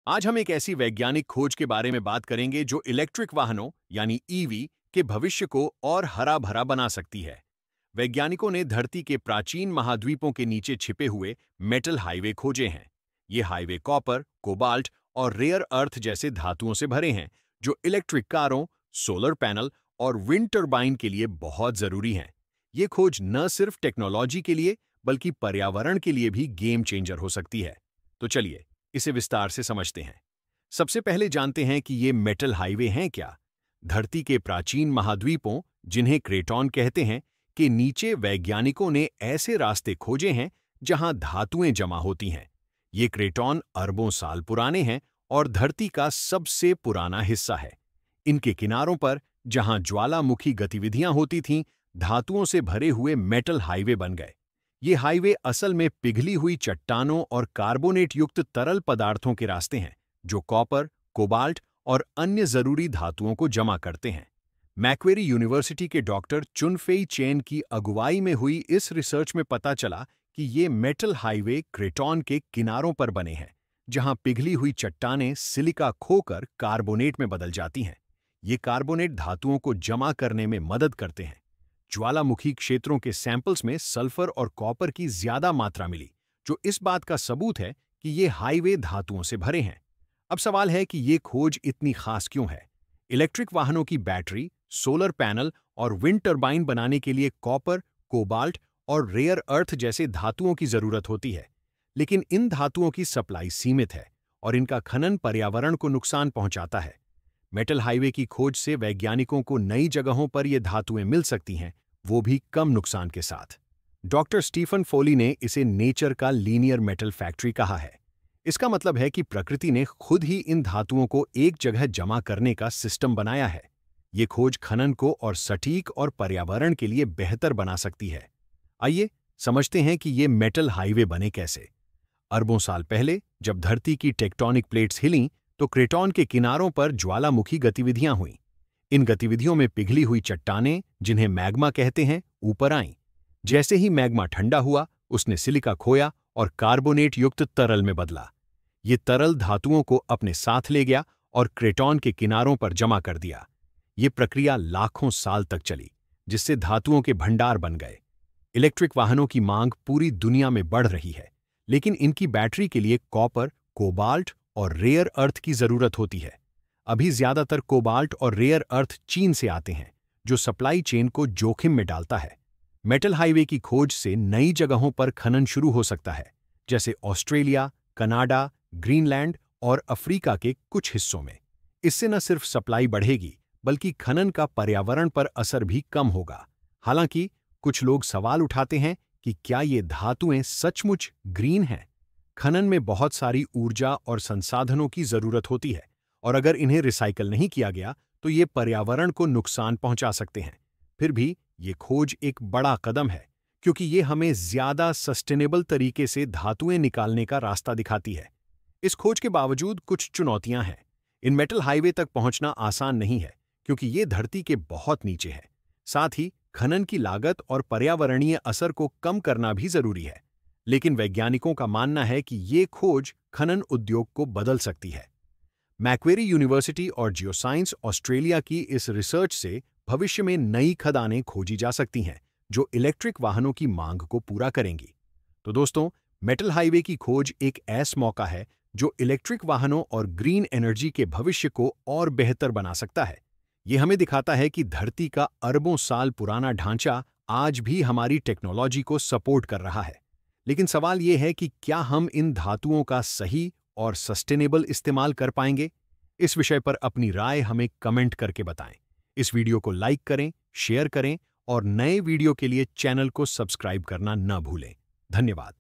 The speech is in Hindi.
आज हम एक ऐसी वैज्ञानिक खोज के बारे में बात करेंगे जो इलेक्ट्रिक वाहनों यानी ईवी के भविष्य को और हरा भरा बना सकती है। वैज्ञानिकों ने धरती के प्राचीन महाद्वीपों के नीचे छिपे हुए मेटल हाईवे खोजे हैं। ये हाईवे कॉपर, कोबाल्ट और रेयर अर्थ जैसे धातुओं से भरे हैं, जो इलेक्ट्रिक कारों, सोलर पैनल और विंड टर्बाइन के लिए बहुत जरूरी हैं। ये खोज न सिर्फ टेक्नोलॉजी के लिए बल्कि पर्यावरण के लिए भी गेम चेंजर हो सकती है। तो चलिए इसे विस्तार से समझते हैं। सबसे पहले जानते हैं कि ये मेटल हाईवे हैं क्या। धरती के प्राचीन महाद्वीपों, जिन्हें क्रेटॉन कहते हैं, के नीचे वैज्ञानिकों ने ऐसे रास्ते खोजे हैं जहां धातुएं जमा होती हैं। ये क्रेटॉन अरबों साल पुराने हैं और धरती का सबसे पुराना हिस्सा है। इनके किनारों पर, जहां ज्वालामुखी गतिविधियां होती थीं, धातुओं से भरे हुए मेटल हाईवे बन गए। ये हाईवे असल में पिघली हुई चट्टानों और कार्बोनेट युक्त तरल पदार्थों के रास्ते हैं, जो कॉपर, कोबाल्ट और अन्य जरूरी धातुओं को जमा करते हैं। मैक्वेरी यूनिवर्सिटी के डॉक्टर चुनफेई चेन की अगुवाई में हुई इस रिसर्च में पता चला कि ये मेटल हाईवे क्रेटॉन के किनारों पर बने हैं, जहां पिघली हुई चट्टानें सिलिका खोकर कार्बोनेट में बदल जाती हैं। ये कार्बोनेट धातुओं को जमा करने में मदद करते हैं। ज्वालामुखी क्षेत्रों के सैंपल्स में सल्फर और कॉपर की ज्यादा मात्रा मिली, जो इस बात का सबूत है कि ये हाईवे धातुओं से भरे हैं। अब सवाल है कि ये खोज इतनी खास क्यों है। इलेक्ट्रिक वाहनों की बैटरी, सोलर पैनल और विंड टर्बाइन बनाने के लिए कॉपर, कोबाल्ट और रेयर अर्थ जैसे धातुओं की जरूरत होती है। लेकिन इन धातुओं की सप्लाई सीमित है और इनका खनन पर्यावरण को नुकसान पहुंचाता है। मेटल हाईवे की खोज से वैज्ञानिकों को नई जगहों पर ये धातुएं मिल सकती हैं, वो भी कम नुकसान के साथ। डॉक्टर स्टीफन फोली ने इसे नेचर का लीनियर मेटल फैक्ट्री कहा है। इसका मतलब है कि प्रकृति ने खुद ही इन धातुओं को एक जगह जमा करने का सिस्टम बनाया है। ये खोज खनन को और सटीक और पर्यावरण के लिए बेहतर बना सकती है। आइए समझते हैं कि ये मेटल हाईवे बने कैसे। अरबों साल पहले जब धरती की टेक्टोनिक प्लेट्स हिलीं, तो क्रेटॉन के किनारों पर ज्वालामुखी गतिविधियां हुईं। इन गतिविधियों में पिघली हुई चट्टानें, जिन्हें मैग्मा कहते हैं, ऊपर आईं। जैसे ही मैग्मा ठंडा हुआ, उसने सिलिका खोया और कार्बोनेट युक्त तरल में बदला। ये तरल धातुओं को अपने साथ ले गया और क्रेटॉन के किनारों पर जमा कर दिया। ये प्रक्रिया लाखों साल तक चली, जिससे धातुओं के भंडार बन गए। इलेक्ट्रिक वाहनों की मांग पूरी दुनिया में बढ़ रही है, लेकिन इनकी बैटरी के लिए कॉपर, कोबाल्ट और रेयर अर्थ की जरूरत होती है। अभी ज्यादातर कोबाल्ट और रेयर अर्थ चीन से आते हैं, जो सप्लाई चेन को जोखिम में डालता है। मेटल हाईवे की खोज से नई जगहों पर खनन शुरू हो सकता है, जैसे ऑस्ट्रेलिया, कनाडा, ग्रीनलैंड और अफ्रीका के कुछ हिस्सों में। इससे न सिर्फ सप्लाई बढ़ेगी, बल्कि खनन का पर्यावरण पर असर भी कम होगा। हालांकि कुछ लोग सवाल उठाते हैं कि क्या ये धातुएं सचमुच ग्रीन हैं। खनन में बहुत सारी ऊर्जा और संसाधनों की जरूरत होती है, और अगर इन्हें रिसाइकल नहीं किया गया तो ये पर्यावरण को नुकसान पहुंचा सकते हैं। फिर भी ये खोज एक बड़ा कदम है, क्योंकि ये हमें ज्यादा सस्टेनेबल तरीके से धातुएं निकालने का रास्ता दिखाती है। इस खोज के बावजूद कुछ चुनौतियां हैं। इन मेटल हाईवे तक पहुंचना आसान नहीं है, क्योंकि ये धरती के बहुत नीचे है। साथ ही खनन की लागत और पर्यावरणीय असर को कम करना भी जरूरी है। लेकिन वैज्ञानिकों का मानना है कि ये खोज खनन उद्योग को बदल सकती है। मैक्वेरी यूनिवर्सिटी और जियोसाइंस ऑस्ट्रेलिया की इस रिसर्च से भविष्य में नई खदानें खोजी जा सकती हैं, जो इलेक्ट्रिक वाहनों की मांग को पूरा करेंगी। तो दोस्तों, मेटल हाईवे की खोज एक ऐसा मौका है जो इलेक्ट्रिक वाहनों और ग्रीन एनर्जी के भविष्य को और बेहतर बना सकता है। ये हमें दिखाता है कि धरती का अरबों साल पुराना ढांचा आज भी हमारी टेक्नोलॉजी को सपोर्ट कर रहा है। लेकिन सवाल ये है कि क्या हम इन धातुओं का सही और सस्टेनेबल इस्तेमाल कर पाएंगे? इस विषय पर अपनी राय हमें कमेंट करके बताएं। इस वीडियो को लाइक करें, शेयर करें और नए वीडियो के लिए चैनल को सब्सक्राइब करना न भूलें। धन्यवाद।